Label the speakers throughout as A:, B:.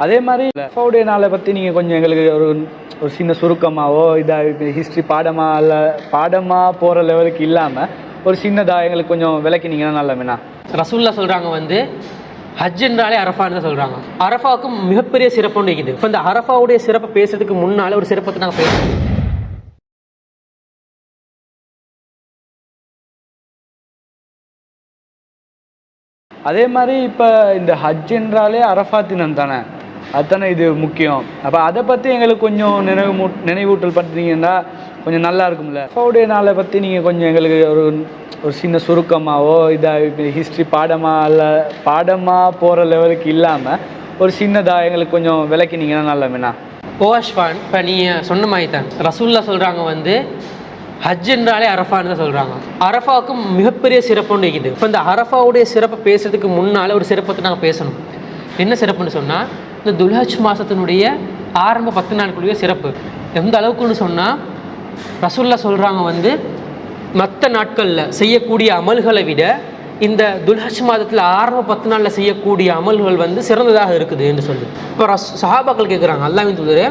A: அதே மாதிரி அரஃபாவுடைய நாளை பற்றி நீங்கள் கொஞ்சம் எங்களுக்கு ஒரு சின்ன சுருக்கமாகவோ இதாக ஹிஸ்ட்ரி பாடமாக இல்லை பாடமாக போகிற லெவலுக்கு இல்லாமல் ஒரு சின்னதாக எங்களுக்கு கொஞ்சம் விளக்கினீங்கன்னா நல்ல
B: ரசூல்லா சொல்கிறாங்க வந்து ஹஜ் என்றாலே அரஃபான்னு தான் சொல்கிறாங்க. அரஃபாவுக்கு மிகப்பெரிய சிறப்பு ஒன்று இருக்குது. இப்போ இந்த அரஃபாவுடைய சிறப்பை பேசுறதுக்கு முன்னால் ஒரு சிறப்பத்தை நாங்கள் பேசுகிறோம்.
A: அதே மாதிரி இப்போ இந்த ஹஜ் என்றாலே அரஃபா தினம் தானே, அதுதானே இது முக்கியம். அப்போ அதை பற்றி எங்களுக்கு கொஞ்சம் நினைவூட்டல் பண்ணுறீங்கன்னா கொஞ்சம் நல்லா இருக்கும்ல. அரஃபாவுடைய நாளை பற்றி நீங்கள் கொஞ்சம் எங்களுக்கு ஒரு சின்ன சுருக்கமாகவோ இதாக ஹிஸ்ட்ரி பாடமாக இல்லை பாடமாக போகிற லெவலுக்கு இல்லாமல் ஒரு சின்னதாக எங்களுக்கு கொஞ்சம் விளக்கினீங்கன்னா நல்ல
B: ஓஷ்வான். இப்போ நீங்கள் சொன்ன மாதிரி தான் ரசூல்லா சொல்கிறாங்க வந்து ஹஜ் என்றாலே அரஃபான்னு தான் சொல்கிறாங்க. அரஃபாவுக்கு மிகப்பெரிய சிறப்பு ஒன்று இருக்குது. இப்போ இந்த அரஃபாவுடைய சிறப்பை பேசுறதுக்கு முன்னால் ஒரு சிறப்பத்தை நாங்கள் பேசணும். என்ன சிறப்புன்னு சொன்னால் இந்த துல்ஹஜ் மாதத்தினுடைய ஆரம்ப 10 நாட்களுடைய சிறப்பு எந்த அளவுக்குன்னு சொன்னால் ரசூல்லா சொல்கிறாங்க வந்து மற்ற நாட்களில் செய்யக்கூடிய அமல்களை விட இந்த துல்ஹஜ் மாதத்தில் ஆரம்ப 10 நாளில் செய்யக்கூடிய அமல்கள் வந்து சிறந்ததாக இருக்குது என்று சொல்லி இப்போ சஹாபாக்கள் கேட்குறாங்க, அல்லாஹ்வின் தூதரே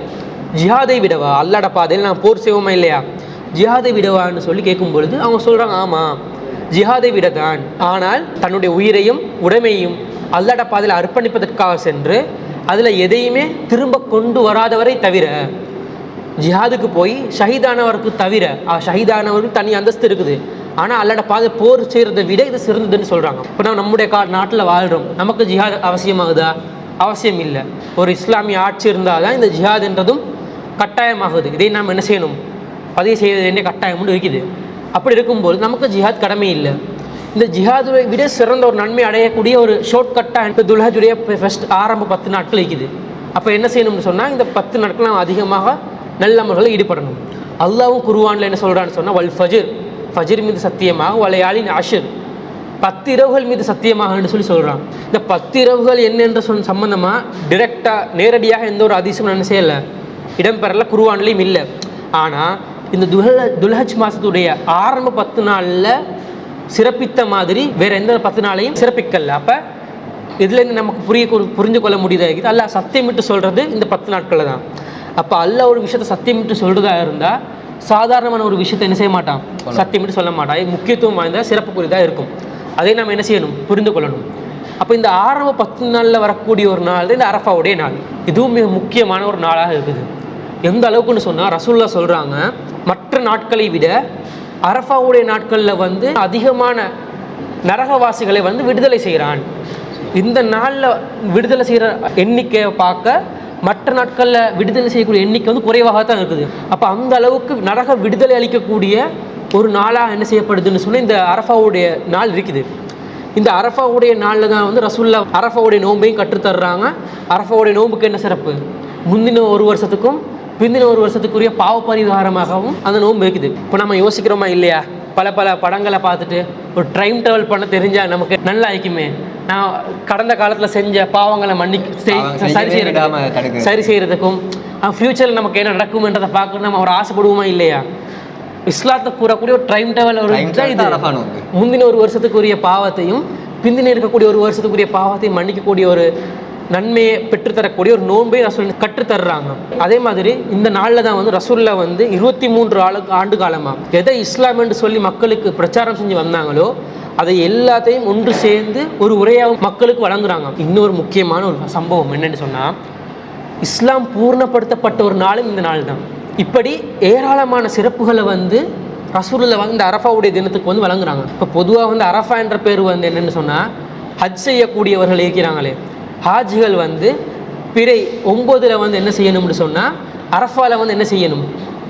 B: ஜிஹாதை விடவா, அல்லாஹ்ட பாதையில் நான் போர் செய்வோமா இல்லையா, ஜிஹாதை விடவான்னு சொல்லி கேட்கும் பொழுது அவங்க சொல்கிறாங்க ஆமாம் ஜிஹாதை விட தான், ஆனால் தன்னுடைய உயிரையும் உடைமையும் அல்லாஹ்ட பாதையில் அர்ப்பணிப்பதற்காக சென்று அதில் எதையுமே திரும்ப கொண்டு வராதவரை தவிர, ஜிஹாதுக்கு போய் ஷஹீதானவருக்கு தவிர, ஷஹீதானவருக்கு தனி அந்தஸ்து இருக்குது, ஆனால் அல்லாஹ்ட பாதை போர் செய்கிறத விட இது சிறந்ததுன்னு சொல்கிறாங்க. இப்போ நம்ம நம்முடைய நாட்டில் வாழ்கிறோம், நமக்கு ஜிஹாத் அவசியமாகுதா? அவசியம் இல்லை. ஒரு இஸ்லாமிய ஆட்சி இருந்தால் தான் இந்த ஜிஹாத் என்றதும் கட்டாயமாகுது. இதை நாம் என்ன செய்யணும், பதிவு செய்ய வேண்டிய கட்டாயம் இருக்குது. அப்படி இருக்கும்போது நமக்கு ஜிஹாத் கடமை இல்லை. இந்த ஜிஹாதை விட சிறந்த ஒரு நன்மை அடையக்கூடிய ஒரு ஷார்ட்கட்டாக இப்போ துல்ஹஜுடைய ஃபஸ்ட் ஆரம்ப 10 நாட்கள் இருக்குது. அப்போ என்ன செய்யணும்னு சொன்னால் இந்த 10 நாட்கள் நாம் அதிகமாக நல்ல அமல்களில் ஈடுபடணும். அல்லாஹ்வும் குர்ஆனில் என்ன சொல்கிறான்னு சொன்னால் வல் ஃபஜ்ர், ஃபஜ்ர் மீது சத்தியமாக, வலையாலின் அஷ்ர் 10 இரவுகள் மீது சத்தியமாகன்னு சொல்லி சொல்கிறாங்க. இந்த 10 இரவுகள் என்னென்ற சம்பந்தமாக டிரெக்டாக நேரடியாக எந்த ஒரு அதிசயம் என்ன செய்யலை, இடம்பெறல, குர்ஆன்லேயும் இல்லை. ஆனால் இந்த துல்ஹஜ் மாதத்துடைய ஆரம்ப 10 நாளில் சிறப்பித்த மாதிரி வேறு எந்த 10 நாளையும் சிறப்பிக்கல. அப்போ இதுலேருந்து நமக்கு புரிஞ்சு கொள்ள முடியுது, அல்லாஹ் சத்தியமிட்டு சொல்கிறது இந்த 10 நாட்களில் தான். அப்போ அல்லாஹ் ஒரு விஷயத்தை சத்தியமிட்டு சொல்கிறதா இருந்தால் சாதாரணமான ஒரு விஷயத்தை என்ன செய்ய மாட்டான், சத்தியமிட்டு சொல்ல மாட்டான். இது முக்கியத்துவம் வாய்ந்த சிறப்புக்குரியதாக இருக்கும். அதை நம்ம என்ன செய்யணும், புரிந்து கொள்ளணும். அப்போ இந்த ஆரம்ப 10 நாளில் வரக்கூடிய ஒரு நாள் தான் இந்த அரஃபாவுடைய நாள். இதுவும் மிக முக்கியமான ஒரு நாளாக இருக்குது. எந்த அளவுக்குன்னு சொன்னால் ரசூல்லா சொல்கிறாங்க மற்ற நாட்களை விட அரஃபாவுடைய நாட்களில் வந்து அதிகமான நரகவாசிகளை வந்து விடுதலை செய்கிறான். இந்த நாளில் விடுதலை செய்கிற எண்ணிக்கையை பார்க்க மற்ற நாட்களில் விடுதலை செய்யக்கூடிய எண்ணிக்கை வந்து குறைவாகத்தான் இருக்குது. அப்போ அந்த அளவுக்கு நரக விடுதலை அளிக்கக்கூடிய ஒரு நாளாக என்ன செய்யப்படுதுன்னு சொன்னால் இந்த அரஃபாவுடைய நாள் இருக்குது. இந்த அரஃபாவுடைய நாளில் தான் வந்து ரசூல்லா அரஃபாவுடைய நோன்பையும் கற்றுத்தர்றாங்க. அரஃபாவுடைய நோன்புக்கு என்ன சிறப்பு, முந்தின ஒரு வருஷத்துக்கும் பிந்தின ஒரு வருஷத்துக்குரிய பாவ பரிகாரமாகவும் அந்த நோன்பு இருக்குது. இப்போ நம்ம யோசிக்கிறோமா இல்லையா, பல படங்களை பார்த்துட்டு ஒரு டைம் ட்ராவல் பண்ண தெரிஞ்சால் நமக்கு நல்லா இருக்குமே, நான் கடந்த காலத்தில் செஞ்ச பாவங்களை சரி செய்கிறதுக்கும் ஃப்யூச்சரில் நமக்கு என்ன நடக்கும்ன்றதை பார்க்க நம்ம ஒரு ஆசைப்படுவோமா இல்லையா. இஸ்லாத்தை கூறக்கூடிய ஒரு டைம் ட்ராவல் ஒரு இது. முந்தின ஒரு வருஷத்துக்குரிய பாவத்தையும் பிந்தின இருக்கக்கூடிய ஒரு வருஷத்துக்குரிய பாவத்தையும் மன்னிக்கக்கூடிய ஒரு நன்மையை பெற்றுத்தரக்கூடிய ஒரு நோன்பை ரசூல் கற்றுத்தர்றாங்க. அதே மாதிரி இந்த நாளில் தான் வந்து ரசூல்லா வந்து 23 ஆண்டு காலமாக எதை இஸ்லாம் என்று சொல்லி மக்களுக்கு பிரச்சாரம் செஞ்சு வந்தாங்களோ அதை எல்லாத்தையும் ஒன்று சேர்ந்து ஒரு உரையாக மக்களுக்கு வழங்குறாங்க. இன்னொரு முக்கியமான ஒரு சம்பவம் என்னென்னு சொன்னால் இஸ்லாம் பூர்ணப்படுத்தப்பட்ட ஒரு நாளும் இந்த நாள் தான். இப்படி ஏராளமான சிறப்புகளை வந்து ரசூலுல்லாஹ் வந்து இந்த அரஃபாவுடைய தினத்துக்கு வந்து வழங்குறாங்க. இப்போ பொதுவாக வந்து அரஃபா என்ற பேர் வந்து என்னென்னு சொன்னால் ஹஜ் செய்யக்கூடியவர்கள் இருக்கிறாங்களே, ஹாஜிகள் வந்து பிறை 9 வந்து என்ன செய்யணும்னு சொன்னால் அரஃபாவில் வந்து என்ன செய்யணும்,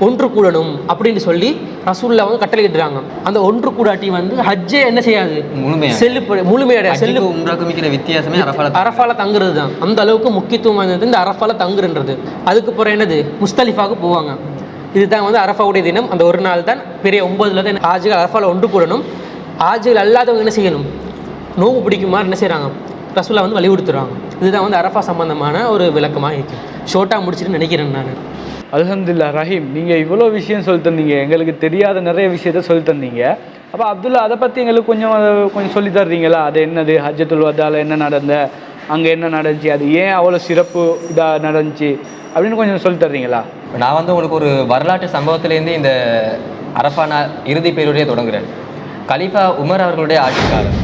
B: ஒன்று கூடணும் அப்படின்னு சொல்லி ரசூலுல்லாஹ் வந்து கட்டளையிடுறாங்க. அந்த ஒன்று கூடாட்டி வந்து ஹஜ்ஜே என்ன செய்யாது, முழுமையடைய வித்தியாசமே அரஃபால தங்குறது தான். அந்த அளவுக்கு முக்கியத்துவம் வாய்ந்தது இந்த அரஃபால தங்குறன்றது. அதுக்கு பிறகு என்னது, முஸ்தலிஃபாவுக்கு போவாங்க. இதுதான் வந்து அரஃபாவுடைய தினம். அந்த ஒரு நாள் தான் பிறை 9 தான் ஹாஜிகள் அரஃபாவில் ஒன்று கூடணும். ஹாஜிகள் அல்லாதவங்க என்ன செய்யணும், நோவு பிடிக்குமாறு என்ன செய்கிறாங்க, ரசூலுல்லாஹ் வந்து வலியுறுத்துறாங்க. இதுதான் வந்து அரஃபா சம்பந்தமான ஒரு விளக்கமாக இருக்குது. ஷோர்ட்டாக முடிச்சுட்டு நினைக்கிறேன் நான்.
A: அல்ஹம்துலில்லாஹ் ரஹீம், நீங்கள் இவ்வளோ விஷயம் சொல்லி தந்தீங்க, எங்களுக்கு தெரியாத நிறைய விஷயத்த சொல்லி தந்தீங்க. அப்போ அப்துல்லா அதை பற்றி எங்களுக்கு கொஞ்சம் சொல்லி தர்றீங்களா, அது என்னது, ஹஜ்ஜத்துல் வதால என்ன நடந்த, அங்கே என்ன நடந்துச்சு, அது ஏன் அவ்வளோ சிறப்பு இதாக நடந்துச்சு அப்படின்னு கொஞ்சம் சொல்லி தர்றீங்களா?
C: நான் வந்து உங்களுக்கு ஒரு வரலாற்று சம்பவத்திலேருந்து இந்த அரஃபா இறுதி பேருடைய தொடங்குறேன். கலீஃபா உமர் அவர்களுடைய ஆட்சி காலம்.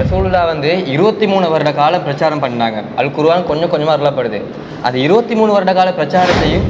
C: ரசூலுல்லாஹ் வந்து 23 வருட கால பிரச்சாரம் பண்ணாங்க. அல் குர்ஆன் கொஞ்சம் கொஞ்சமாக அருளப்படுது. அந்த 23 வருட கால பிரச்சாரத்தையும்